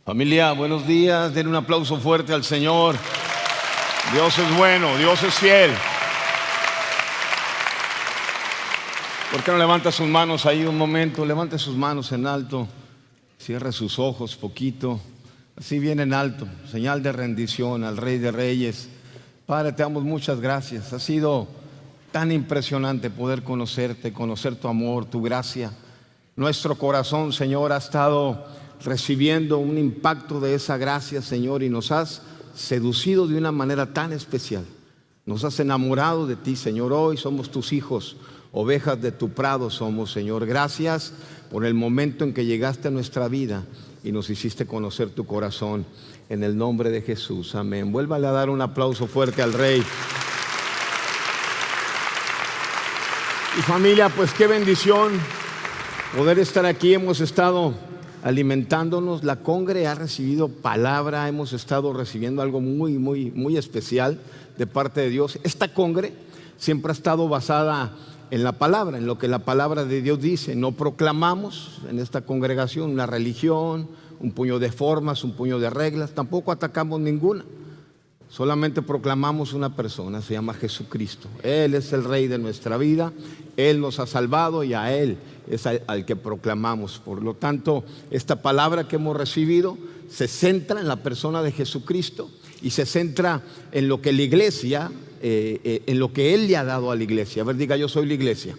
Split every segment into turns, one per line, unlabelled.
Familia, buenos días. Den un aplauso fuerte al Señor. Dios es bueno, Dios es fiel. ¿Por qué no levanta sus manos ahí un momento? Levante sus manos en alto. Cierre sus ojos poquito. Así bien en alto. Señal de rendición al Rey de Reyes. Padre, te damos muchas gracias. Ha sido tan impresionante poder conocerte, conocer tu amor, tu gracia. Nuestro corazón, Señor, ha estado recibiendo un impacto de esa gracia, Señor, y nos has seducido de una manera tan especial. Nos has enamorado de ti, Señor. Hoy somos tus hijos, ovejas de tu prado somos, Señor. Gracias por el momento en que llegaste a nuestra vida y nos hiciste conocer tu corazón. En el nombre de Jesús, amén. Vuélvale a dar un aplauso fuerte al Rey. Y familia, pues qué bendición poder estar aquí. Hemos estado alimentándonos, la congre ha recibido palabra, hemos estado recibiendo algo muy especial de parte de Dios. Esta congre siempre ha estado basada en la palabra, en lo que la palabra de Dios dice. No proclamamos en esta congregación una religión, un puño de formas, un puño de reglas, tampoco atacamos ninguna. Solamente proclamamos una persona, se llama Jesucristo. Él es el Rey de nuestra vida, Él nos ha salvado y a Él es al que proclamamos. Por lo tanto, esta palabra que hemos recibido se centra en la persona de Jesucristo y se centra en lo que la iglesia, en lo que Él le ha dado a la iglesia. A ver, diga, yo soy la iglesia.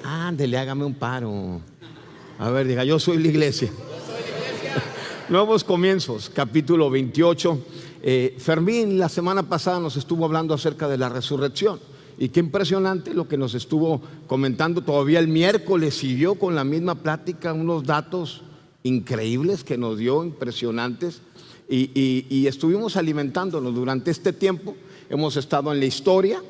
Ándele, hágame un paro. A ver, diga, yo soy la iglesia. Nuevos comienzos, capítulo 28. Fermín la semana pasada nos estuvo hablando acerca de la resurrección y qué impresionante lo que nos estuvo comentando. Todavía el miércoles siguió con la misma plática, unos datos increíbles que nos dio, impresionantes, y estuvimos alimentándonos durante este tiempo. Hemos estado en la historia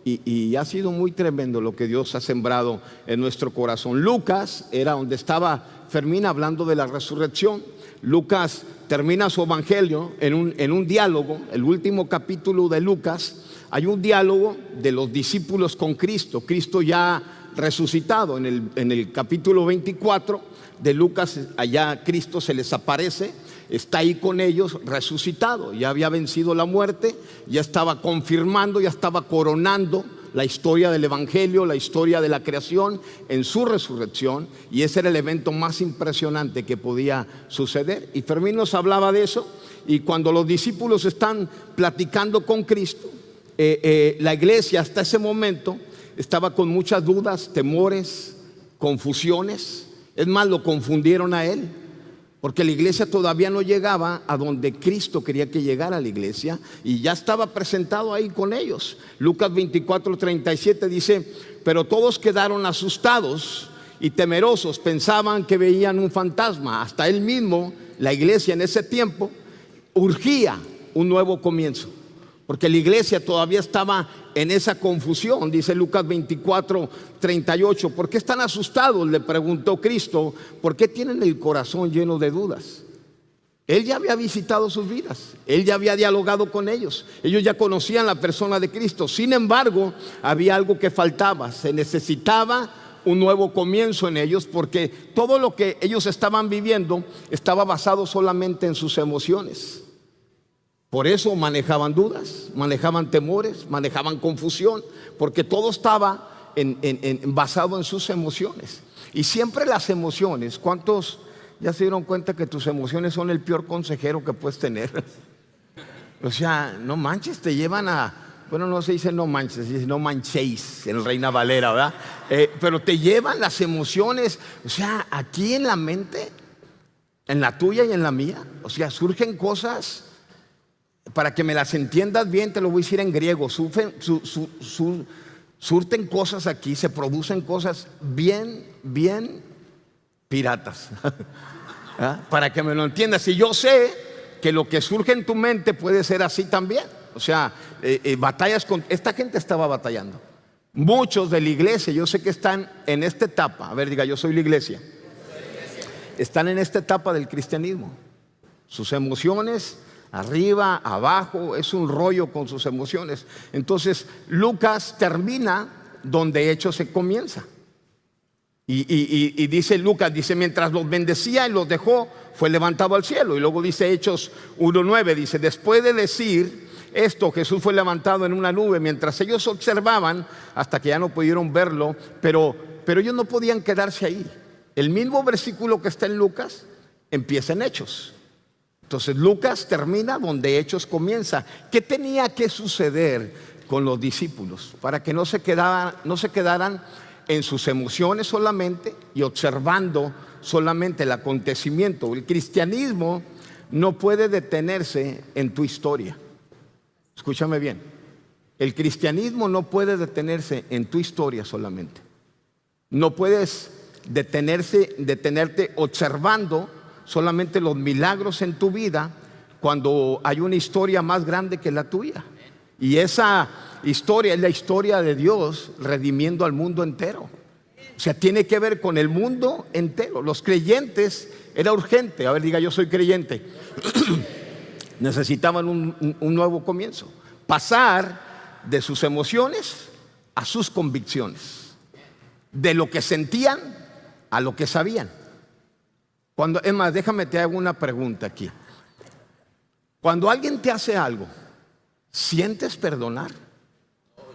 y ha sido muy tremendo lo que Dios ha sembrado en nuestro corazón. Lucas era donde estaba Fermín hablando de la resurrección. Lucas termina su evangelio en un diálogo. El último capítulo de Lucas, hay un diálogo de los discípulos con Cristo. Cristo ya resucitado. En el capítulo 24 de Lucas, allá Cristo se les aparece, está ahí con ellos resucitado. Ya había vencido la muerte, ya estaba confirmando, ya estaba coronando la historia del evangelio, la historia de la creación en su resurrección, y ese era el evento más impresionante que podía suceder. Y Fermín nos hablaba de eso. Y cuando los discípulos están platicando con Cristo, la iglesia hasta ese momento estaba con muchas dudas, temores, confusiones. Es más, lo confundieron a él, porque la iglesia todavía no llegaba a donde Cristo quería que llegara la iglesia, y ya estaba presentado ahí con ellos. Lucas 24:37 dice: pero todos quedaron asustados y temerosos, pensaban que veían un fantasma. Hasta él mismo, la iglesia en ese tiempo, urgía un nuevo comienzo, porque la iglesia todavía estaba en esa confusión. Dice Lucas 24:38: ¿por qué están asustados?, le preguntó Cristo. ¿Por qué tienen el corazón lleno de dudas? Él ya había visitado sus vidas, Él ya había dialogado con ellos, ellos ya conocían la persona de Cristo. Sin embargo, había algo que faltaba. Se necesitaba un nuevo comienzo en ellos, porque todo lo que ellos estaban viviendo estaba basado solamente en sus emociones. Por eso manejaban dudas, manejaban temores, manejaban confusión, porque todo estaba basado en sus emociones. Y siempre las emociones, ¿cuántos ya se dieron cuenta que tus emociones son el peor consejero que puedes tener? O sea, no manches, te llevan a, bueno, no se dice no manches, se dice no manchéis en Reina Valera, ¿verdad? Pero te llevan las emociones, o sea, aquí en la mente, en la tuya y en la mía, o sea, surgen cosas. Para que me las entiendas bien, te lo voy a decir en griego. Surten cosas aquí, se producen cosas bien piratas. ¿Ah? Para que me lo entiendas. Y yo sé que lo que surge en tu mente puede ser así también. O sea, batallas con... Esta gente estaba batallando. Muchos de la iglesia, yo sé que están en esta etapa. A ver, diga, yo soy la iglesia. Están en esta etapa del cristianismo. Sus emociones, arriba, abajo, es un rollo con sus emociones. Entonces Lucas termina donde Hechos se comienza. Y dice Lucas, dice, mientras los bendecía y los dejó, fue levantado al cielo. Y luego dice Hechos 1:9, dice, después de decir esto, Jesús fue levantado en una nube mientras ellos observaban hasta que ya no pudieron verlo, pero ellos no podían quedarse ahí. El mismo versículo que está en Lucas empieza en Hechos. Entonces Lucas termina donde Hechos comienza. ¿Qué tenía que suceder con los discípulos para que no se quedaran en sus emociones solamente y observando solamente el acontecimiento? El cristianismo no puede detenerse en tu historia. Escúchame bien. El cristianismo no puede detenerse en tu historia solamente. No puedes detenerte observando solamente los milagros en tu vida cuando hay una historia más grande que la tuya. Y esa historia es la historia de Dios redimiendo al mundo entero. O sea, tiene que ver con el mundo entero. Los creyentes, era urgente. A ver, diga, yo soy creyente. Necesitaban un nuevo comienzo. Pasar de sus emociones a sus convicciones. De lo que sentían a lo que sabían. Es más, déjame te hago una pregunta aquí. Cuando alguien te hace algo, ¿sientes perdonar?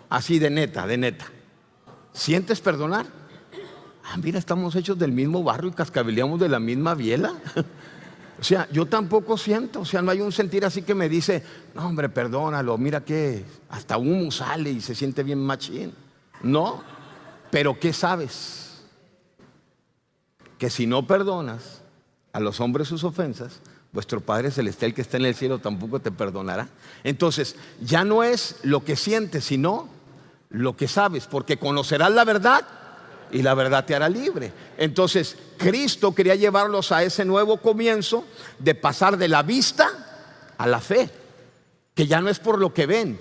Así de neta, de neta. ¿Sientes perdonar? Mira, estamos hechos del mismo barro y cascabeleamos de la misma biela. O sea, yo tampoco siento, o sea, no hay un sentir así que me dice, no hombre, perdónalo, mira que hasta humo sale y se siente bien machín. No, pero ¿qué sabes? Que si no perdonas a los hombres sus ofensas, vuestro Padre Celestial que está en el cielo tampoco te perdonará. Entonces, ya no es lo que sientes, sino lo que sabes, porque conocerás la verdad y la verdad te hará libre. Entonces, Cristo quería llevarlos a ese nuevo comienzo de pasar de la vista a la fe, que ya no es por lo que ven,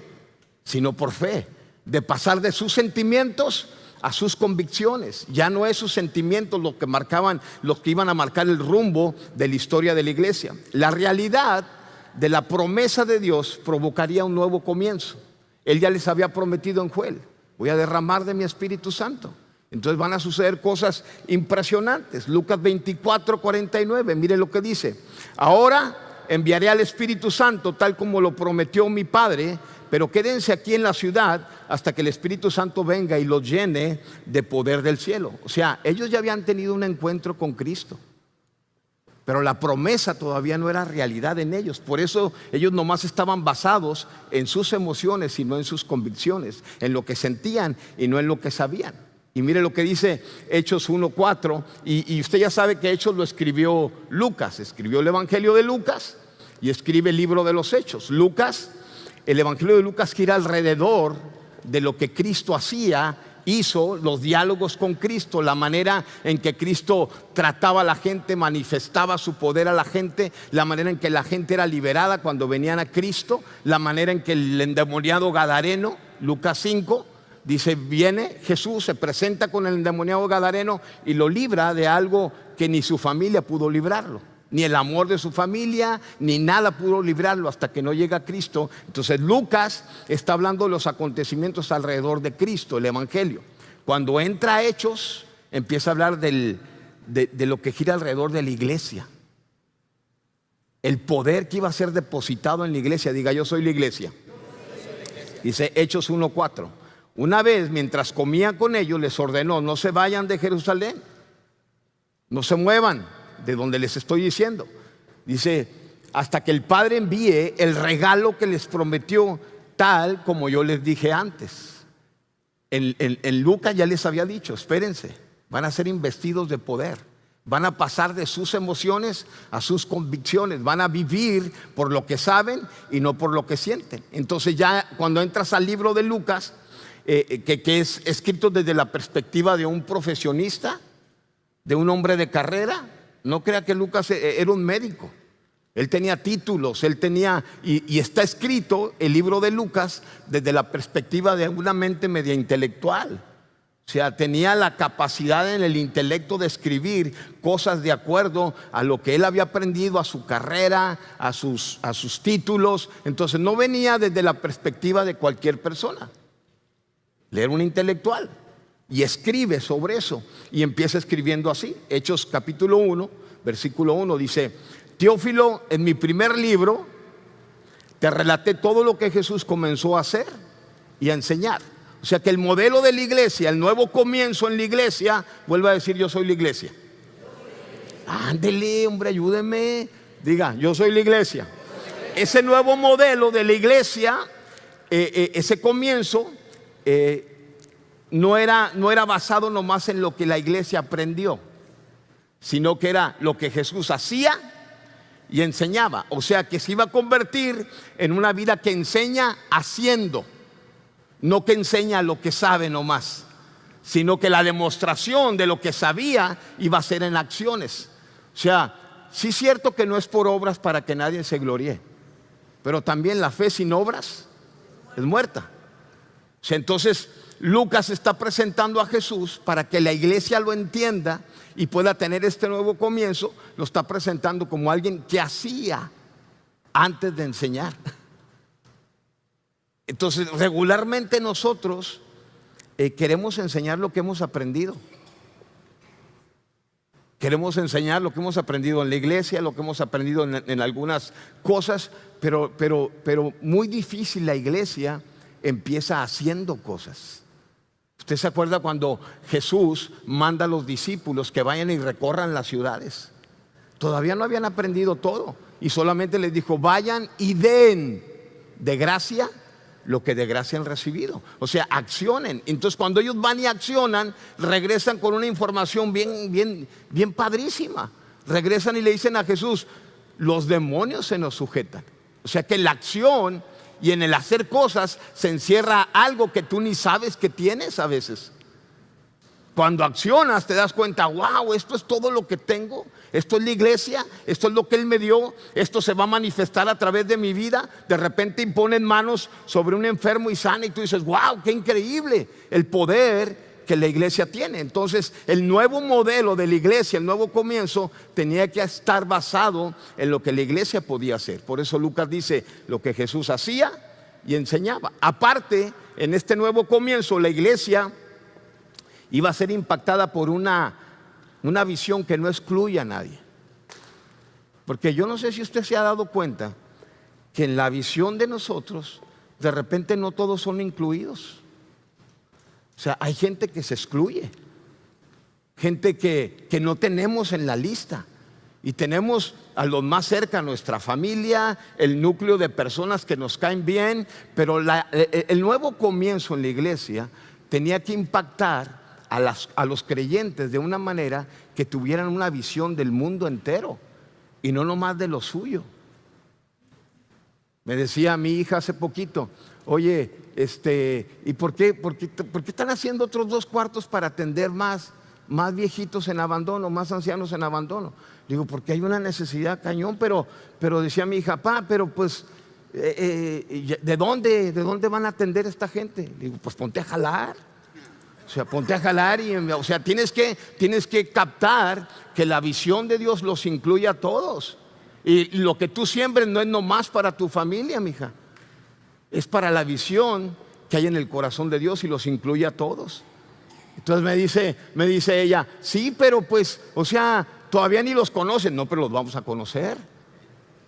sino por fe, de pasar de sus sentimientos a sus convicciones. Ya no es sus sentimientos los que iban a marcar el rumbo de la historia de la iglesia. La realidad de la promesa de Dios provocaría un nuevo comienzo. Él ya les había prometido en Joel, voy a derramar de mi Espíritu Santo. Entonces van a suceder cosas impresionantes. Lucas 24:49, mire lo que dice. Ahora enviaré al Espíritu Santo tal como lo prometió mi Padre, pero quédense aquí en la ciudad hasta que el Espíritu Santo venga y los llene de poder del cielo. O sea, ellos ya habían tenido un encuentro con Cristo, pero la promesa todavía no era realidad en ellos. Por eso ellos nomás estaban basados en sus emociones y no en sus convicciones, en lo que sentían y no en lo que sabían. Y mire lo que dice Hechos 1:4, y usted ya sabe que Hechos lo escribió Lucas, escribió el Evangelio de Lucas y escribe el libro de los Hechos. Lucas, el Evangelio de Lucas gira alrededor de lo que Cristo hizo, los diálogos con Cristo, la manera en que Cristo trataba a la gente, manifestaba su poder a la gente, la manera en que la gente era liberada cuando venían a Cristo, la manera en que el endemoniado gadareno, Lucas 5, dice, viene Jesús, se presenta con el endemoniado gadareno y lo libra de algo que ni su familia pudo librarlo. Ni el amor de su familia, ni nada pudo librarlo hasta que no llega Cristo. Entonces Lucas está hablando de los acontecimientos alrededor de Cristo, el Evangelio. Cuando entra a Hechos, empieza a hablar de lo que gira alrededor de la iglesia. El poder que iba a ser depositado en la iglesia. Diga, yo soy la iglesia. Dice Hechos 1:4. Una vez, mientras comía con ellos, les ordenó, no se vayan de Jerusalén, no se muevan de donde les estoy diciendo. Dice, hasta que el Padre envíe el regalo que les prometió, tal como yo les dije antes. En Lucas ya les había dicho, espérense, van a ser investidos de poder. Van a pasar de sus emociones a sus convicciones. Van a vivir por lo que saben y no por lo que sienten. Entonces ya cuando entras al libro de Lucas, que es escrito desde la perspectiva de un profesionista, de un hombre de carrera. No crea que Lucas era un médico. Él tenía títulos, y está escrito el libro de Lucas desde la perspectiva de una mente media intelectual. O sea, tenía la capacidad en el intelecto de escribir cosas de acuerdo a lo que él había aprendido, a su carrera, a sus títulos. Entonces no venía desde la perspectiva de cualquier persona. Él era un intelectual. y escribe sobre eso. Y empieza escribiendo así. Hechos capítulo 1, versículo 1 dice: Teófilo, en mi primer libro te relaté todo lo que Jesús comenzó a hacer y a enseñar. O sea que el modelo de la iglesia, el nuevo comienzo en la iglesia, vuelve a decir: yo soy la iglesia. Ándele, hombre, ayúdeme. Diga: yo soy la iglesia. Ese nuevo modelo de la iglesia, ese comienzo, no era basado nomás en lo que la iglesia aprendió, sino que era lo que Jesús hacía y enseñaba. O sea que se iba a convertir en una vida que enseña haciendo, no que enseña lo que sabe nomás, sino que la demostración de lo que sabía iba a ser en acciones. O sea, sí es cierto que no es por obras para que nadie se gloríe, pero también la fe sin obras es muerta. O sea, entonces Lucas está presentando a Jesús para que la iglesia lo entienda y pueda tener este nuevo comienzo. Lo está presentando como alguien que hacía antes de enseñar. Entonces, regularmente nosotros queremos enseñar lo que hemos aprendido. Queremos enseñar lo que hemos aprendido en la iglesia, lo que hemos aprendido en algunas cosas, pero muy difícil la iglesia empieza haciendo cosas. ¿Usted se acuerda cuando Jesús manda a los discípulos que vayan y recorran las ciudades? Todavía no habían aprendido todo y solamente les dijo: vayan y den de gracia lo que de gracia han recibido. O sea, accionen. Entonces cuando ellos van y accionan, regresan con una información bien padrísima. Regresan y le dicen a Jesús: los demonios se nos sujetan. O sea que la acción y en el hacer cosas se encierra algo que tú ni sabes que tienes a veces. Cuando accionas te das cuenta: wow, esto es todo lo que tengo, esto es la iglesia, esto es lo que Él me dio, esto se va a manifestar a través de mi vida. De repente imponen manos sobre un enfermo y sana y tú dices: wow, qué increíble el poder que la iglesia tiene. Entonces el nuevo modelo de la iglesia, el nuevo comienzo, tenía que estar basado en lo que la iglesia podía hacer. Por eso Lucas dice: lo que Jesús hacía y enseñaba. Aparte, en este nuevo comienzo la iglesia iba a ser impactada por una visión que no excluye a nadie. Porque yo no sé si usted se ha dado cuenta que en la visión de nosotros de repente no todos son incluidos. O sea, hay gente que se excluye, gente que no tenemos en la lista. Y tenemos a los más cerca, nuestra familia, el núcleo de personas que nos caen bien. Pero el nuevo comienzo en la iglesia tenía que impactar a los creyentes de una manera que tuvieran una visión del mundo entero y no nomás de lo suyo. Me decía mi hija hace poquito: oye, ¿y por qué están haciendo otros 2 cuartos para atender más viejitos en abandono, más ancianos en abandono? Digo: porque hay una necesidad cañón. Pero decía mi hija: pa, pero pues ¿de dónde van a atender a esta gente? Digo: pues ponte a jalar. O sea, ponte a jalar o sea, tienes que captar que la visión de Dios los incluye a todos. Y lo que tú siembres no es nomás para tu familia, mija. Es para la visión que hay en el corazón de Dios y los incluye a todos. Entonces me dice ella: sí, pero pues, o sea, todavía ni los conocen. No, pero los vamos a conocer.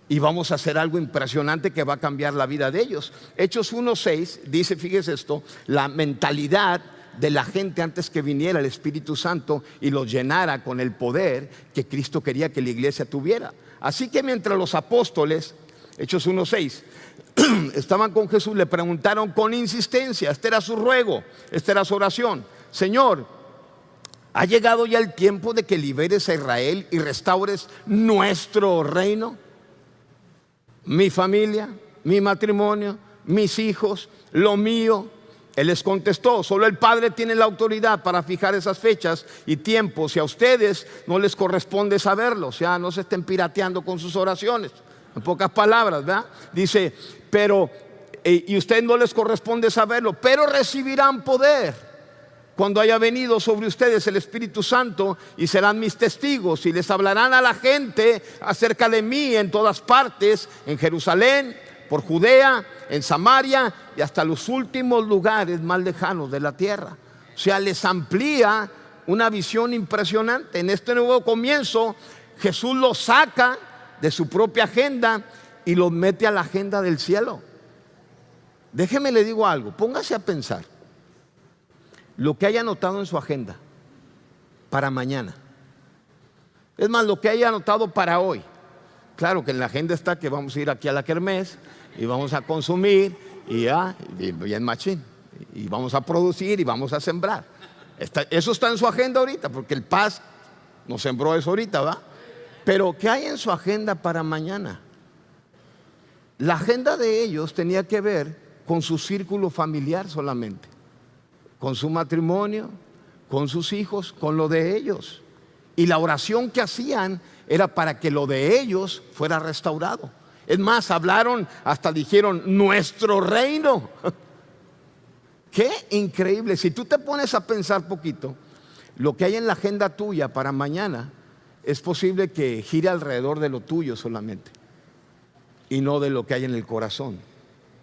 Y vamos a hacer algo impresionante que va a cambiar la vida de ellos. Hechos 1:6 dice, fíjese esto: la mentalidad de la gente antes que viniera el Espíritu Santo y los llenara con el poder que Cristo quería que la iglesia tuviera. Así que mientras los apóstoles, Hechos 1:6, estaban con Jesús, le preguntaron con insistencia, este era su ruego, esta era su oración: Señor, ¿ha llegado ya el tiempo de que liberes a Israel y restaures nuestro reino? Mi familia, mi matrimonio, mis hijos, lo mío. Él les contestó: solo el Padre tiene la autoridad para fijar esas fechas y tiempos, y a ustedes no les corresponde saberlo. O sea, no se estén pirateando con sus oraciones. En pocas palabras, ¿verdad? Dice: y a ustedes no les corresponde saberlo, pero recibirán poder cuando haya venido sobre ustedes el Espíritu Santo, y serán mis testigos, y les hablarán a la gente acerca de mí en todas partes, en Jerusalén, por Judea, en Samaria y hasta los últimos lugares más lejanos de la tierra. O O sea, les amplía una visión impresionante. En este nuevo comienzo, Jesús los saca de su propia agenda y los mete a la agenda del cielo. Déjeme le digo algo, póngase a pensar lo que haya anotado en su agenda para mañana. Es más, lo que haya anotado para hoy. Claro que en la agenda está que vamos a ir aquí a la kermés y vamos a consumir y bien machín. Y vamos a producir y vamos a sembrar. Eso está en su agenda ahorita, porque el Paz nos sembró eso ahorita, ¿va? Pero ¿qué hay en su agenda para mañana? La agenda de ellos tenía que ver con su círculo familiar solamente, con su matrimonio, con sus hijos, con lo de ellos. Y la oración que hacían era para que lo de ellos fuera restaurado. Es más, hablaron, hasta dijeron, nuestro reino. Qué increíble. Si tú te pones a pensar poquito, lo que hay en la agenda tuya para mañana es posible que gire alrededor de lo tuyo solamente y no de lo que hay en el corazón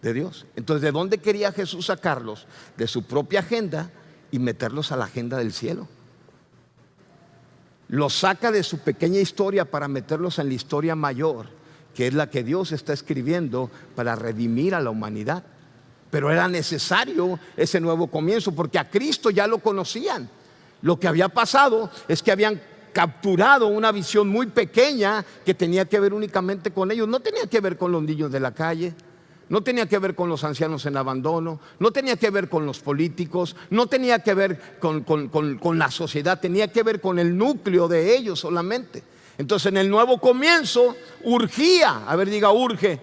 de Dios. Entonces, ¿de dónde quería Jesús sacarlos? De su propia agenda y meterlos a la agenda del cielo. Los saca de su pequeña historia para meterlos en la historia mayor, que es la que Dios está escribiendo para redimir a la humanidad. Pero era necesario ese nuevo comienzo, porque a Cristo ya lo conocían. Lo que había pasado es que habían capturado una visión muy pequeña que tenía que ver únicamente con ellos. No tenía que ver con los niños de la calle, no tenía que ver con los ancianos en abandono, no tenía que ver con los políticos, no tenía que ver con la sociedad, tenía que ver con el núcleo de ellos solamente. Entonces, en el nuevo comienzo urgía, a ver, diga, urge,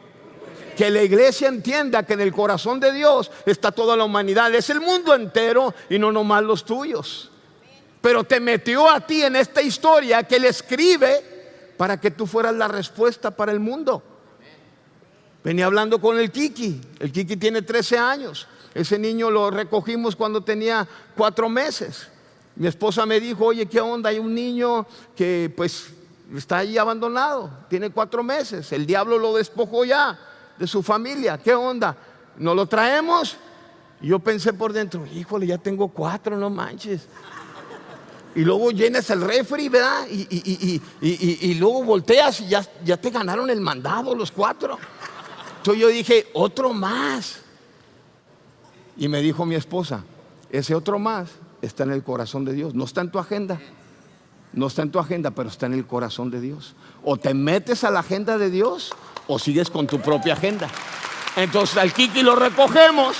que la iglesia entienda que en el corazón de Dios está toda la humanidad, es el mundo entero y no nomás los tuyos. Pero te metió a ti en esta historia que Él escribe para que tú fueras la respuesta para el mundo. Venía hablando con el Kiki tiene 13 años. Ese niño lo recogimos cuando tenía 4 meses. Mi esposa me dijo, oye, ¿qué onda? Hay un niño que pues está ahí abandonado, tiene 4 meses, el diablo lo despojó ya de su familia, ¿qué onda? ¿No lo traemos? Y yo pensé por dentro, híjole, ya tengo 4, no manches. Y luego llenas el refri, ¿verdad? Y luego volteas y ya te ganaron el mandado los 4. Entonces yo dije, otro más. Y me dijo mi esposa, ese otro más está en el corazón de Dios, no está en tu agenda. No está en tu agenda, pero está en el corazón de Dios. O te metes a la agenda de Dios o sigues con tu propia agenda. Entonces al Kiki lo recogemos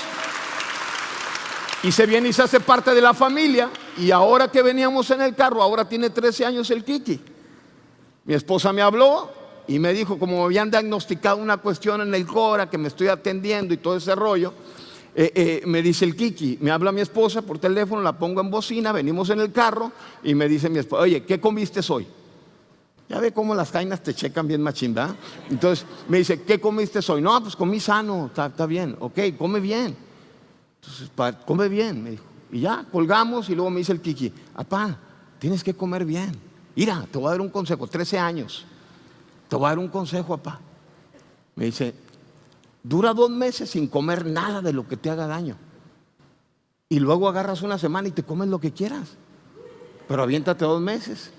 y se viene y se hace parte de la familia. Y ahora que veníamos en el carro, ahora tiene 13 años el Kiki. Mi esposa me habló y me dijo, como me habían diagnosticado una cuestión en el Cora, que me estoy atendiendo y todo ese rollo, me dice el Kiki, me habla mi esposa por teléfono, la pongo en bocina, venimos en el carro y me dice mi esposa, oye, ¿qué comiste hoy? Ya ve cómo las jainas te checan bien machín, ¿verdad? Entonces me dice, ¿qué comiste hoy? No, pues comí sano, está bien, ok, come bien. Entonces, come bien, me dijo. Y ya, colgamos y luego me dice el Kiki, apá, tienes que comer bien. Mira, te voy a dar un consejo, 13 años. Te voy a dar un consejo, apá. Me dice, dura 2 meses sin comer nada de lo que te haga daño. Y luego agarras una semana y te comes lo que quieras. Pero aviéntate 2 meses.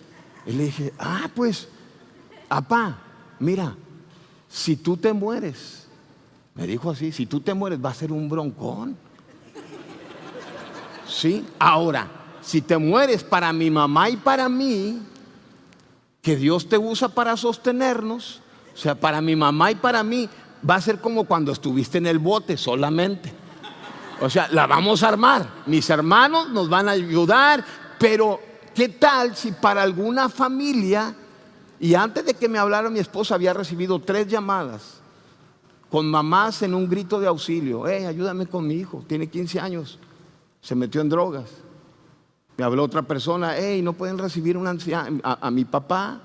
Y le dije, pues, apá, mira, si tú te mueres, me dijo así, si tú te mueres va a ser un broncón. Sí, ahora, si te mueres para mi mamá y para mí, que Dios te usa para sostenernos, o sea, para mi mamá y para mí, va a ser como cuando estuviste en el bote solamente. O sea, la vamos a armar. Mis hermanos nos van a ayudar, pero ¿qué tal si para alguna familia, y antes de que me hablara mi esposa había recibido 3 llamadas con mamás en un grito de auxilio, ayúdame con mi hijo, tiene 15 años, se metió en drogas. Me habló otra persona, no pueden recibir a mi papá,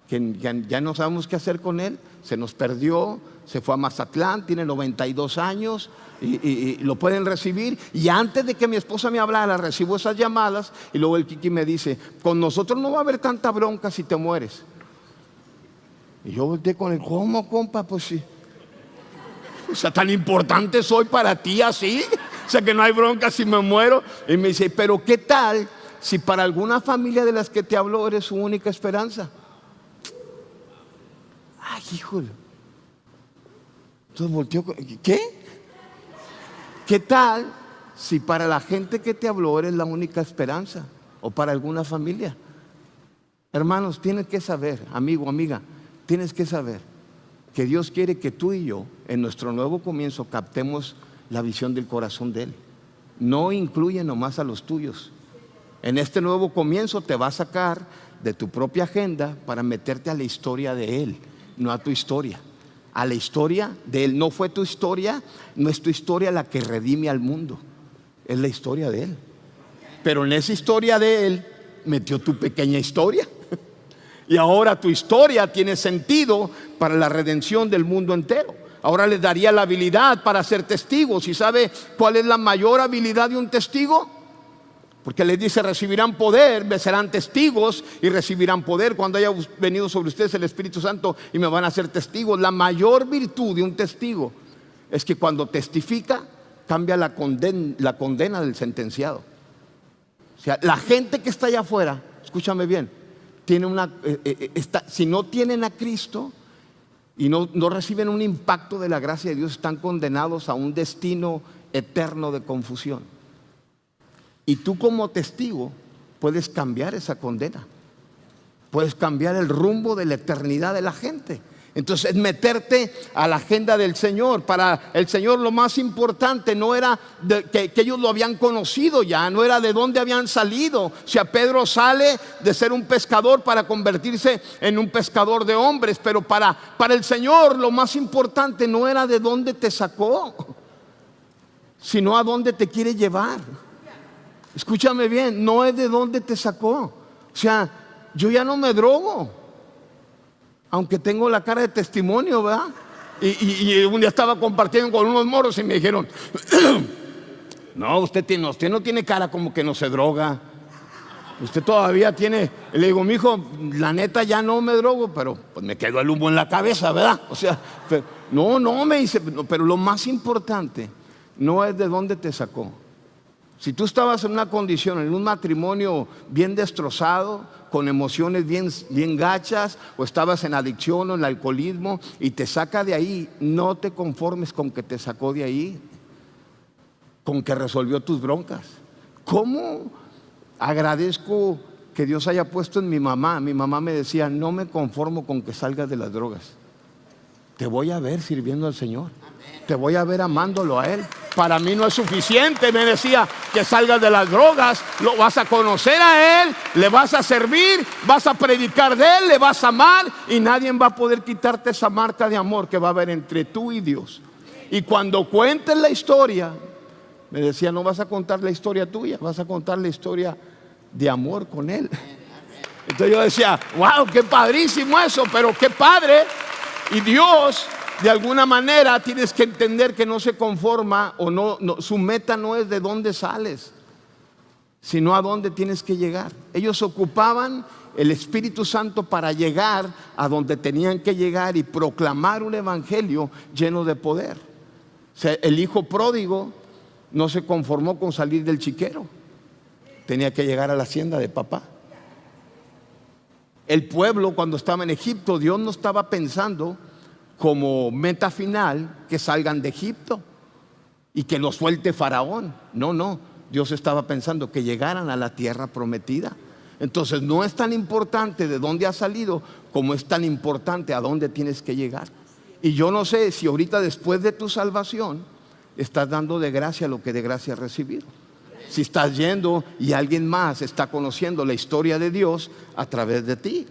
que ya no sabemos qué hacer con él, se nos perdió, se fue a Mazatlán, tiene 92 años y lo pueden recibir. Y antes de que mi esposa me hablara, recibo esas llamadas y luego el Kiki me dice, con nosotros no va a haber tanta bronca si te mueres. Y yo volteé con él, ¿cómo, compa? Pues sí. O sea, tan importante soy para ti así. sea que no hay bronca si me muero. Y me dice, pero ¿qué tal si para alguna familia de las que te habló eres su única esperanza? Ay, híjole. Entonces volteó, ¿qué? ¿Qué tal si para la gente que te habló eres la única esperanza? O para alguna familia. Hermanos, tienes que saber, amigo, amiga, tienes que saber que Dios quiere que tú y yo, en nuestro nuevo comienzo, captemos la visión del corazón de Él. No incluye nomás a los tuyos. En este nuevo comienzo te va a sacar de tu propia agenda para meterte a la historia de Él, no a tu historia. A la historia de Él. No fue tu historia, no es tu historia la que redime al mundo, es la historia de Él. Pero en esa historia de Él metió tu pequeña historia. Y ahora tu historia tiene sentido para la redención del mundo entero. Ahora les daría la habilidad para ser testigos. ¿Y sabe cuál es la mayor habilidad de un testigo? Porque les dice, recibirán poder, me serán testigos y recibirán poder cuando haya venido sobre ustedes el Espíritu Santo y me van a ser testigos. La mayor virtud de un testigo es que cuando testifica cambia la condena del sentenciado. O sea, la gente que está allá afuera, escúchame bien, tiene si no tienen a Cristo y no reciben un impacto de la gracia de Dios, están condenados a un destino eterno de confusión. Y tú como testigo puedes cambiar esa condena, puedes cambiar el rumbo de la eternidad de la gente. Entonces meterte a la agenda del Señor. Para el Señor lo más importante no era que ellos lo habían conocido ya, no era de dónde habían salido. O sea, Pedro sale de ser un pescador para convertirse en un pescador de hombres. Pero para el Señor lo más importante no era de dónde te sacó, sino a dónde te quiere llevar. Escúchame bien, no es de dónde te sacó. O sea, yo ya no me drogo, aunque tengo la cara de testimonio, ¿verdad? Y un día estaba compartiendo con unos moros y me dijeron, no, usted no tiene cara como que no se droga. Usted todavía tiene. Y le digo, mijo, la neta ya no me drogo, pero pues me quedó el humo en la cabeza, ¿verdad? O sea, no, me dice, pero lo más importante no es de dónde te sacó. Si tú estabas en una condición, en un matrimonio bien destrozado, con emociones bien gachas, o estabas en adicción o en el alcoholismo y te saca de ahí, no te conformes con que te sacó de ahí, con que resolvió tus broncas. ¿Cómo agradezco que Dios haya puesto en mi mamá? Mi mamá me decía, no me conformo con que salgas de las drogas, te voy a ver sirviendo al Señor, te voy a ver amándolo a Él. Para mí no es suficiente, me decía, que salgas de las drogas. Lo vas a conocer a Él, le vas a servir, vas a predicar de Él, le vas a amar, y nadie va a poder quitarte esa marca de amor que va a haber entre tú y Dios. Y cuando cuentes la historia, me decía, no vas a contar la historia tuya, vas a contar la historia de amor con Él. Entonces yo decía, wow, qué padrísimo eso, pero qué padre. Y Dios, de alguna manera, tienes que entender que no se conforma, o no, su meta no es de dónde sales, sino a dónde tienes que llegar. Ellos ocupaban el Espíritu Santo para llegar a donde tenían que llegar y proclamar un evangelio lleno de poder. O sea, el hijo pródigo no se conformó con salir del chiquero, tenía que llegar a la hacienda de papá. El pueblo, cuando estaba en Egipto, Dios no estaba pensando como meta final que salgan de Egipto y que los suelte Faraón. No, Dios estaba pensando que llegaran a la tierra prometida. Entonces no es tan importante de dónde has salido como es tan importante a dónde tienes que llegar. Y yo no sé si ahorita, después de tu salvación, estás dando de gracia lo que de gracia has recibido. Si estás yendo y alguien más está conociendo la historia de Dios a través de ti.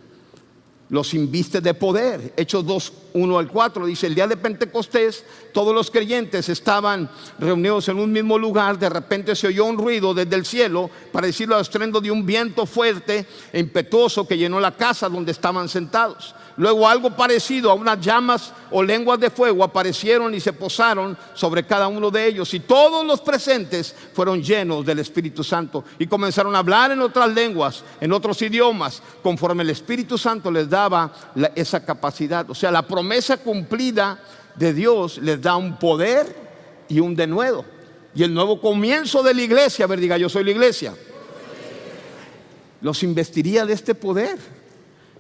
Los inviste de poder. Hechos 2, 1 al 4 dice, el día de Pentecostés todos los creyentes estaban reunidos en un mismo lugar. De repente se oyó un ruido desde el cielo, parecido al estruendo de un viento fuerte e impetuoso que llenó la casa donde estaban sentados. Luego algo parecido a unas llamas o lenguas de fuego aparecieron y se posaron sobre cada uno de ellos, y todos los presentes fueron llenos del Espíritu Santo y comenzaron a hablar en otras lenguas, en otros idiomas, conforme el Espíritu Santo les daba esa capacidad. O sea, la promesa cumplida de Dios les da un poder y un denuedo. y el nuevo comienzo de la iglesia, a ver, diga, yo soy la iglesia, los investiría de este poder.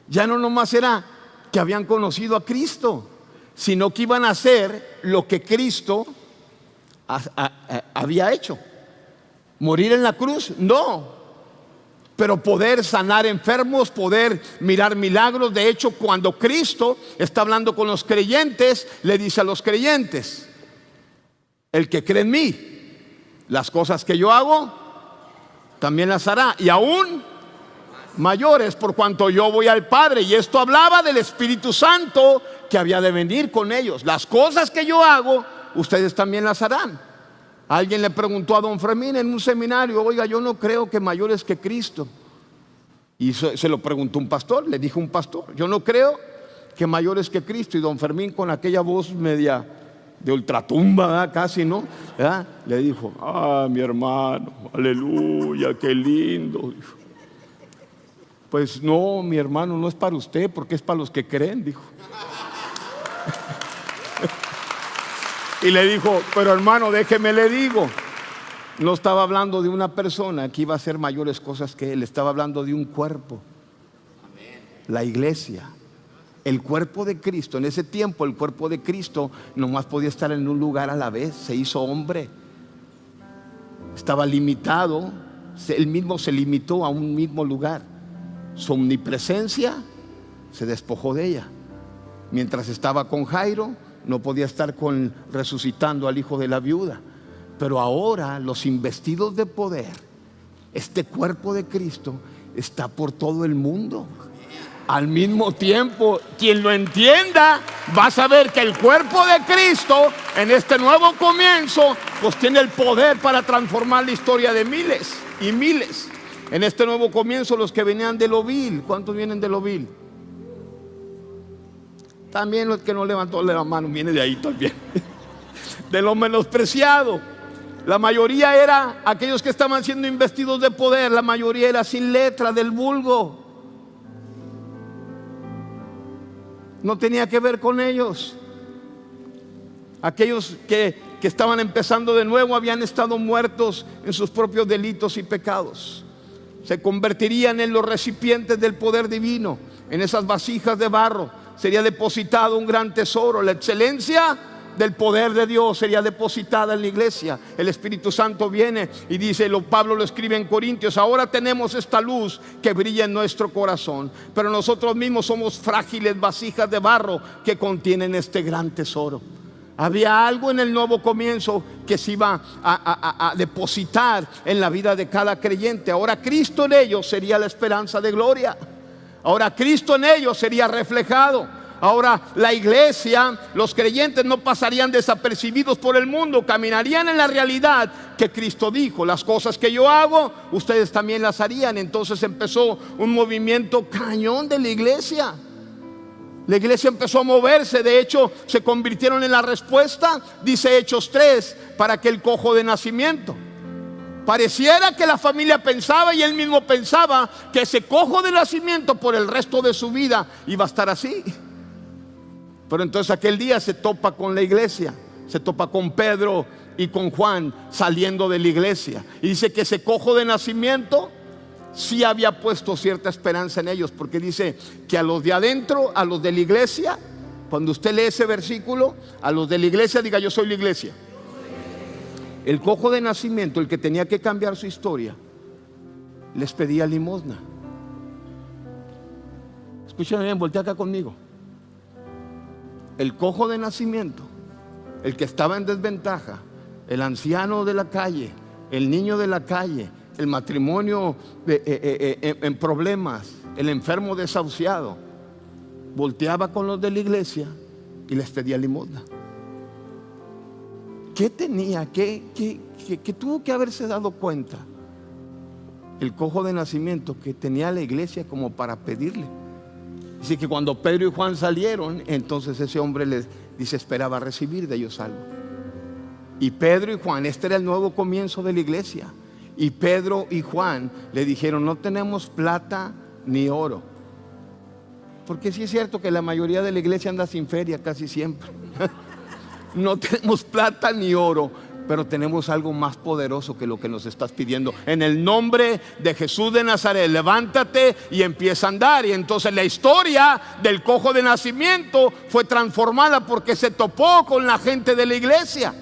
Ya no nomás era que habían conocido a Cristo, sino que iban a hacer lo que Cristo había hecho. Morir en la cruz, no, pero poder sanar enfermos, poder mirar milagros. De hecho, cuando Cristo está hablando con los creyentes, le dice a los creyentes: el que cree en mí, las cosas que yo hago, también las hará, y aún mayores, por cuanto yo voy al Padre. Y esto hablaba del Espíritu Santo que había de venir con ellos. Las cosas que yo hago, ustedes también las harán. Alguien le preguntó a don Fermín en un seminario: oiga, yo no creo que mayores que Cristo. Y se lo preguntó un pastor, le dijo un pastor: yo no creo que mayores que Cristo. Y don Fermín, con aquella voz media de ultratumba, ¿verdad? Casi, ¿no? ¿verdad? Le dijo: mi hermano, aleluya, qué lindo. Dijo: pues no, mi hermano, no es para usted, porque es para los que creen, dijo. Y le dijo: pero hermano, déjeme le digo, no estaba hablando de una persona que iba a hacer mayores cosas que él, estaba hablando de un cuerpo. La iglesia, el cuerpo de Cristo. En ese tiempo el cuerpo de Cristo nomás podía estar en un lugar a la vez. Se hizo hombre, estaba limitado, él mismo se limitó a un mismo lugar. Su omnipresencia se despojó de ella. Mientras estaba con Jairo, no podía estar resucitando al hijo de la viuda. Pero ahora los investidos de poder, este cuerpo de Cristo, está por todo el mundo. Al mismo tiempo, quien lo entienda va a saber que el cuerpo de Cristo, en este nuevo comienzo, pues tiene el poder para transformar la historia de miles y miles. En este nuevo comienzo, los que venían de lo vil, ¿cuántos vienen de lo vil? También los que no levantó la mano, viene de ahí también. De lo menospreciado. La mayoría era aquellos que estaban siendo investidos de poder. La mayoría era sin letra, del vulgo. No tenía que ver con ellos. Aquellos que estaban empezando de nuevo habían estado muertos en sus propios delitos y pecados. Se convertirían en los recipientes del poder divino. En esas vasijas de barro sería depositado un gran tesoro. La excelencia del poder de Dios sería depositada en la iglesia. El Espíritu Santo viene y dice, Pablo lo escribe en Corintios: ahora tenemos esta luz que brilla en nuestro corazón, pero nosotros mismos somos frágiles vasijas de barro que contienen este gran tesoro. Había algo en el nuevo comienzo que se iba a depositar en la vida de cada creyente. Ahora Cristo en ellos sería la esperanza de gloria. Ahora Cristo en ellos sería reflejado. Ahora la iglesia, los creyentes no pasarían desapercibidos por el mundo, caminarían en la realidad que Cristo dijo: las cosas que yo hago, ustedes también las harían. Entonces empezó un movimiento cañón de la iglesia. La iglesia empezó a moverse. De hecho, se convirtieron en la respuesta, dice Hechos 3, para aquel cojo de nacimiento. Pareciera que la familia pensaba, y él mismo pensaba, que ese cojo de nacimiento por el resto de su vida iba a estar así. Pero entonces aquel día se topa con la iglesia, se topa con Pedro y con Juan saliendo de la iglesia, y dice que ese cojo de nacimiento sí había puesto cierta esperanza en ellos, porque dice que a los de adentro, a los de la iglesia, cuando usted lee ese versículo, a los de la iglesia, diga: yo soy la iglesia. El cojo de nacimiento, el que tenía que cambiar su historia, les pedía limosna. Escúchame bien, voltea acá conmigo. El cojo de nacimiento, el que estaba en desventaja, el anciano de la calle, el niño de la calle, el matrimonio en problemas, el enfermo desahuciado, volteaba con los de la iglesia y les pedía limosna. ¿Qué tenía? ¿Qué tuvo que haberse dado cuenta el cojo de nacimiento que tenía la iglesia como para pedirle? Dice que cuando Pedro y Juan salieron, entonces ese hombre les dice: esperaba recibir de ellos algo. Y Pedro y Juan, este era el nuevo comienzo de la iglesia, y Pedro y Juan le dijeron: no tenemos plata ni oro. Porque sí es cierto que la mayoría de la iglesia anda sin feria casi siempre. No tenemos plata ni oro, pero tenemos algo más poderoso que lo que nos estás pidiendo. En el nombre de Jesús de Nazaret, levántate y empieza a andar. Y entonces la historia del cojo de nacimiento fue transformada porque se topó con la gente de la iglesia.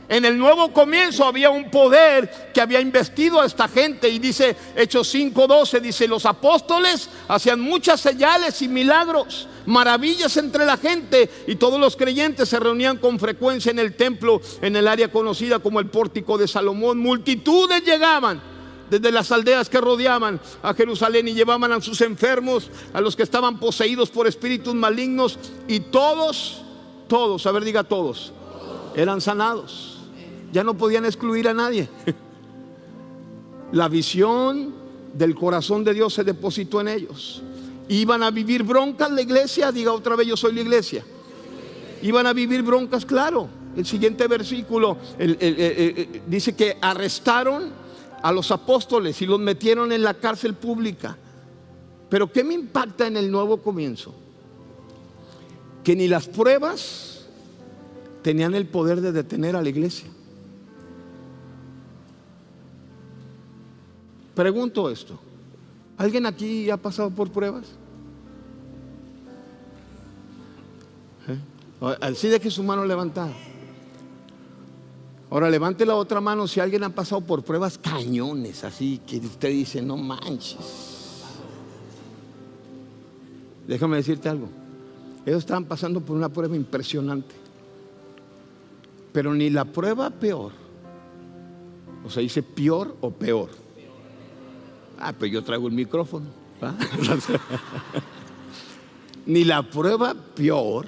En el nuevo comienzo había un poder que había investido a esta gente. Y dice Hechos 5:12, dice: los apóstoles hacían muchas señales y milagros, maravillas entre la gente, y todos los creyentes se reunían con frecuencia en el templo, en el área conocida como el Pórtico de Salomón. Multitudes llegaban desde las aldeas que rodeaban a Jerusalén y llevaban a sus enfermos, a los que estaban poseídos por espíritus malignos, y todos, a ver, diga todos, eran sanados. Ya no podían excluir a nadie. La visión del corazón de Dios se depositó en ellos. Iban a vivir broncas la iglesia. Diga otra vez: yo soy la iglesia. Iban a vivir broncas, claro. El siguiente versículo dice que arrestaron a los apóstoles y los metieron en la cárcel pública. Pero ¿qué me impacta en el nuevo comienzo? Que ni las pruebas tenían el poder de detener a la iglesia. Pregunto esto: ¿alguien aquí ha pasado por pruebas? Así deje su mano levantada. Ahora levante la otra mano si alguien ha pasado por pruebas cañones, así que usted dice: no manches. Déjame decirte algo. Ellos estaban pasando por una prueba impresionante. Pero ni la prueba peor, o sea, dice peor o peor. Pero yo traigo el micrófono, ¿va? Ni la prueba peor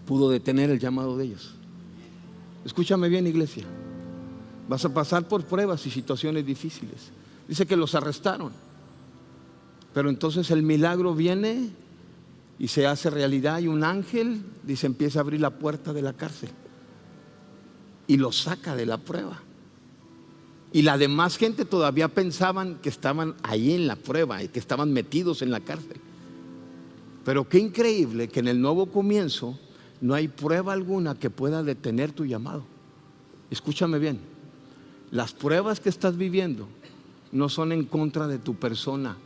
pudo detener el llamado de ellos. Escúchame bien, iglesia. Vas a pasar por pruebas y situaciones difíciles. Dice que los arrestaron, pero entonces el milagro viene y se hace realidad, y un ángel, dice, empieza a abrir la puerta de la cárcel y los saca de la prueba. Y la demás gente todavía pensaban que estaban ahí en la prueba y que estaban metidos en la cárcel. Pero qué increíble que en el nuevo comienzo no hay prueba alguna que pueda detener tu llamado. Escúchame bien: las pruebas que estás viviendo no son en contra de tu persona.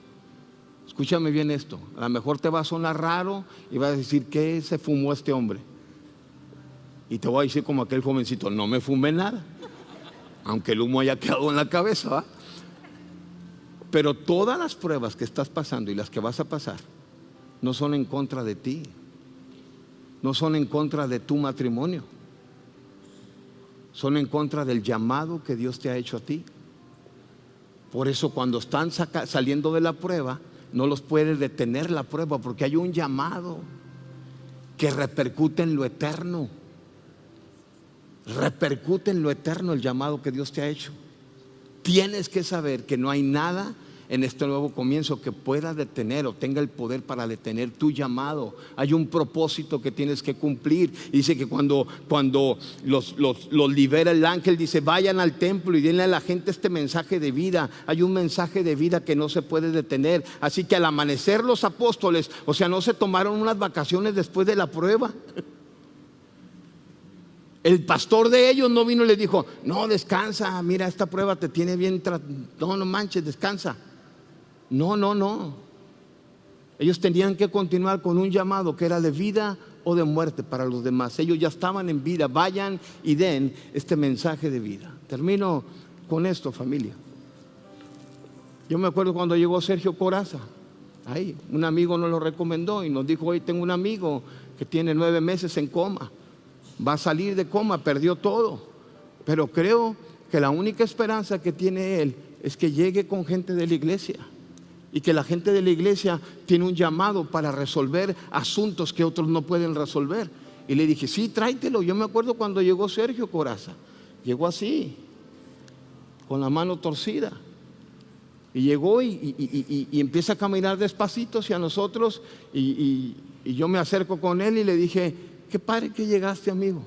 Escúchame bien esto. A lo mejor te va a sonar raro y vas a decir: ¿qué se fumó este hombre? Y te voy a decir como aquel jovencito: no me fumé nada, aunque el humo haya quedado en la cabeza, ¿va? Pero todas las pruebas que estás pasando y las que vas a pasar no son en contra de ti, no son en contra de tu matrimonio, son en contra del llamado que Dios te ha hecho a ti. Por eso cuando están saliendo de la prueba, no los puede detener la prueba, porque hay un llamado que repercute en lo eterno. Repercute en lo eterno el llamado que Dios te ha hecho. Tienes que saber que no hay nada en este nuevo comienzo que pueda detener o tenga el poder para detener tu llamado. Hay un propósito que tienes que cumplir. Dice que cuando los libera el ángel, dice: vayan al templo y denle a la gente este mensaje de vida. Hay un mensaje de vida que no se puede detener. Así que al amanecer los apóstoles, o sea, no se tomaron unas vacaciones después de la prueba. El pastor de ellos no vino y les dijo: no, descansa, mira, esta prueba te tiene bien, no manches, descansa. No. Ellos tenían que continuar con un llamado que era de vida o de muerte para los demás. Ellos ya estaban en vida. Vayan y den este mensaje de vida. Termino con esto, familia. Yo me acuerdo cuando llegó Sergio Coraza. Ahí, un amigo nos lo recomendó y nos dijo: hoy tengo un amigo que tiene 9 meses en coma. Va a salir de coma, perdió todo. Pero creo que la única esperanza que tiene él es que llegue con gente de la iglesia, y que la gente de la iglesia tiene un llamado para resolver asuntos que otros no pueden resolver. Y le dije: sí, tráetelo. Yo me acuerdo cuando llegó Sergio Coraza, llegó así, con la mano torcida, y llegó y empieza a caminar despacito hacia nosotros, y yo me acerco con él y le dije: qué padre que llegaste, amigo.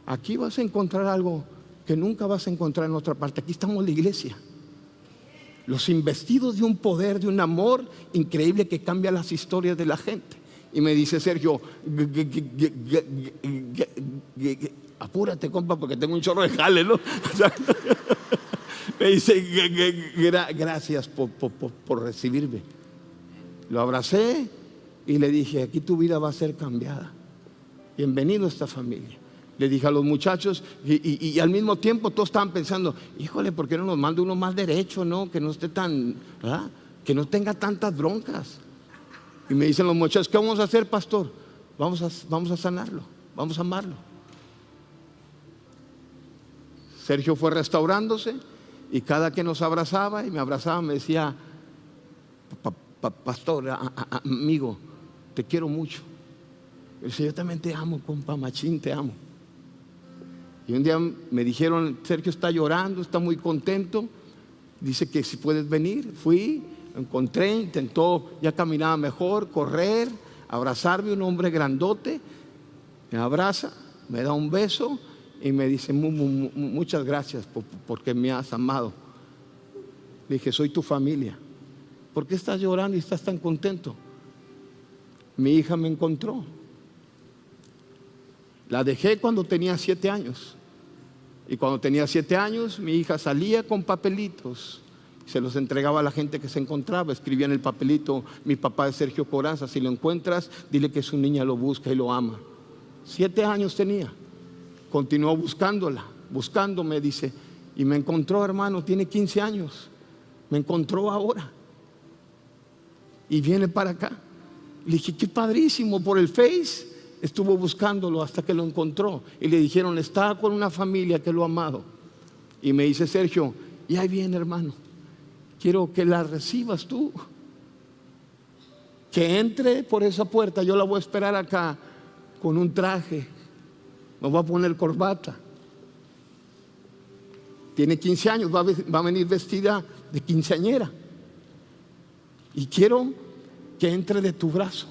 Aquí vas a encontrar algo que nunca vas a encontrar en otra parte. Aquí estamos la iglesia, los investidos de un poder, de un amor increíble que cambia las historias de la gente. Y me dice Sergio, apúrate, compa, porque tengo un chorro de jale, ¿no? Me dice, gracias por recibirme. Lo abracé y le dije, aquí tu vida va a ser cambiada. Bienvenido a esta familia. Le dije a los muchachos y al mismo tiempo todos estaban pensando, híjole, ¿por qué no nos manda uno más derecho, no? Que no esté tan, ¿verdad? Que no tenga tantas broncas. Y me dicen los muchachos, ¿qué vamos a hacer, pastor? Vamos a sanarlo, vamos a amarlo. Sergio fue restaurándose y cada que nos abrazaba y me abrazaba me decía, pastor, amigo, te quiero mucho. Yo decía, yo también te amo, compa, machín, te amo. Y un día me dijeron, Sergio está llorando, está muy contento, dice que si puedes venir. Fui, lo encontré, intentó, ya caminaba mejor, correr, abrazarme, un hombre grandote, me abraza, me da un beso y me dice, muchas gracias porque me has amado. Le dije, soy tu familia. ¿Por qué estás llorando y estás tan contento? Mi hija me encontró. La dejé cuando tenía 7 años. Y cuando tenía 7 años, mi hija salía con papelitos. Se los entregaba a la gente que se encontraba. Escribía en el papelito, mi papá es Sergio Coraza. Si lo encuentras, dile que su niña lo busca y lo ama. 7 años tenía. Continuó buscándome, dice. Y me encontró, hermano, tiene 15 años. Me encontró ahora. Y viene para acá. Le dije, qué padrísimo, por el Face. Estuvo buscándolo hasta que lo encontró. Y le dijeron, está con una familia que lo ha amado. Y me dice, Sergio, y ahí viene, hermano. Quiero que la recibas tú. Que entre por esa puerta. Yo la voy a esperar acá con un traje. Me voy a poner corbata. Tiene 15 años, va a venir vestida de quinceañera. Y quiero que entre de tu brazo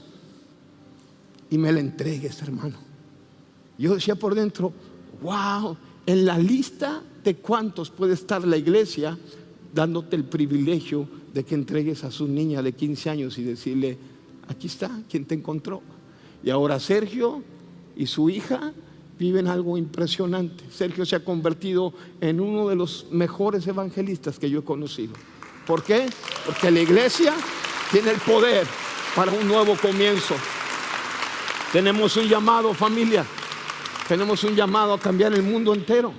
y me la entregues, hermano. Yo decía por dentro, wow, en la lista de cuántos puede estar la iglesia dándote el privilegio de que entregues a su niña de 15 años y decirle, aquí está, quien te encontró. Y ahora Sergio y su hija viven algo impresionante. Sergio se ha convertido en uno de los mejores evangelistas que yo he conocido. ¿Por qué? Porque la iglesia tiene el poder para un nuevo comienzo. Tenemos un llamado, familia. Tenemos un llamado a cambiar el mundo entero.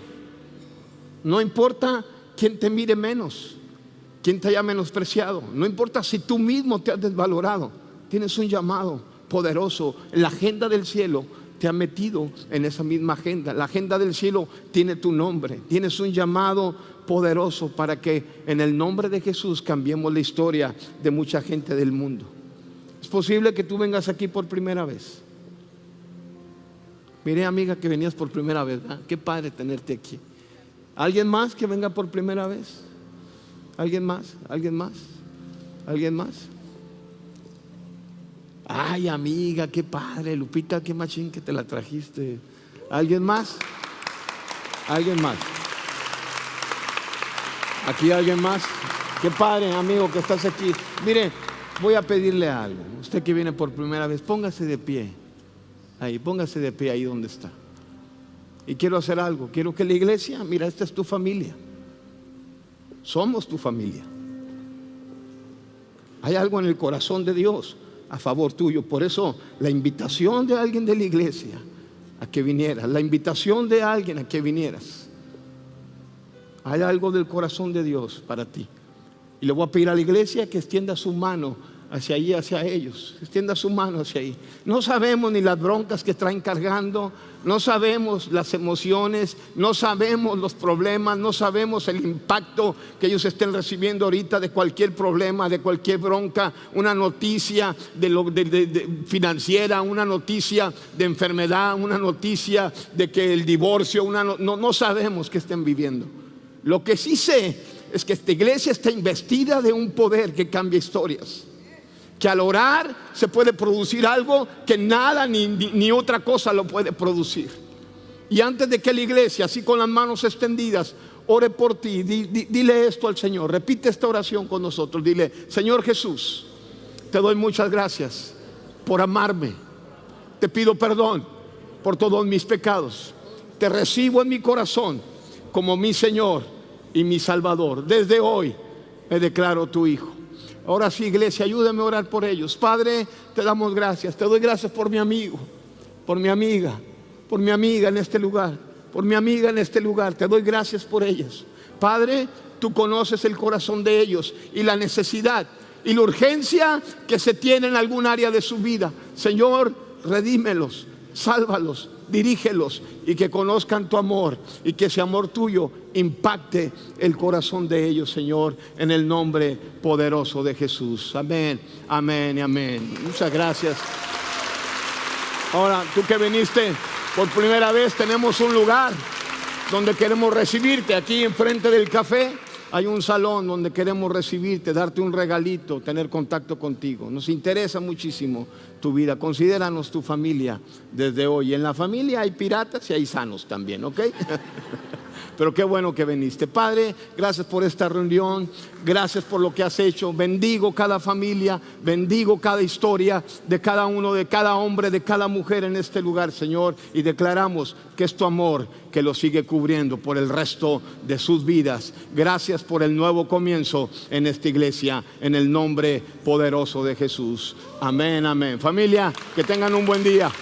No importa quién te mire menos, quién te haya menospreciado. No importa si tú mismo te has desvalorado. Tienes un llamado poderoso. La agenda del cielo te ha metido en esa misma agenda. La agenda del cielo tiene tu nombre. Tienes un llamado poderoso para que en el nombre de Jesús cambiemos la historia de mucha gente del mundo. Es posible que tú vengas aquí por primera vez. Miré, amiga, que venías por primera vez, ¿verdad? Qué padre tenerte aquí. ¿Alguien más que venga por primera vez? ¿Alguien más? ¿Alguien más? ¿Alguien más? Ay, amiga, qué padre. Lupita, qué machín que te la trajiste. ¿Alguien más? ¿Alguien más? ¿Aquí alguien más? Qué padre, amigo, que estás aquí. Mire, voy a pedirle algo. Usted que viene por primera vez, póngase de pie. Ahí, póngase de pie ahí donde está. Y quiero hacer algo. Quiero que la iglesia, mira, esta es tu familia. Somos tu familia. Hay algo en el corazón de Dios a favor tuyo. Por eso la invitación de alguien de la iglesia a que vinieras, la invitación de alguien a que vinieras. Hay algo del corazón de Dios para ti. Y le voy a pedir a la iglesia que extienda su mano hacia allí, hacia ellos. Extienda su mano hacia ahí. No sabemos ni las broncas que traen cargando, no sabemos las emociones, no sabemos los problemas, no sabemos el impacto que ellos estén recibiendo ahorita de cualquier problema, de cualquier bronca, una noticia de financiera, una noticia de enfermedad, una noticia de que el divorcio, no sabemos qué estén viviendo. Lo que sí sé es que esta iglesia está investida de un poder que cambia historias. Que al orar se puede producir algo que nada ni otra cosa lo puede producir. Y antes de que la iglesia, así con las manos extendidas, ore por ti, dile esto al Señor. Repite esta oración con nosotros. Dile, Señor Jesús, te doy muchas gracias por amarme. Te pido perdón por todos mis pecados. Te recibo en mi corazón como mi Señor y mi Salvador. Desde hoy me declaro tu hijo. Ahora sí, iglesia, ayúdame a orar por ellos. Padre, te damos gracias. Te doy gracias por mi amigo, por mi amiga, por mi amiga en este lugar, por mi amiga en este lugar. Te doy gracias por ellas. Padre, tú conoces el corazón de ellos y la necesidad y la urgencia que se tiene en algún área de su vida. Señor, redímelos, sálvalos, dirígelos y que conozcan tu amor y que ese amor tuyo impacte el corazón de ellos, Señor, en el nombre poderoso de Jesús. Amén, amén y amén. Muchas gracias. Ahora, tú que viniste por primera vez, tenemos un lugar donde queremos recibirte. Aquí enfrente del café hay un salón donde queremos recibirte, darte un regalito, tener contacto contigo. Nos interesa muchísimo tu vida. Considéranos tu familia desde hoy. En la familia hay piratas y hay sanos también, ¿ok? Pero qué bueno que viniste. Padre, gracias por esta reunión. Gracias por lo que has hecho. Bendigo cada familia, bendigo cada historia de cada uno, de cada hombre, de cada mujer en este lugar, Señor. Y declaramos que es tu amor que los sigue cubriendo por el resto de sus vidas. Gracias por el nuevo comienzo en esta iglesia, en el nombre poderoso de Jesús. Amén, amén. Familia, que tengan un buen día.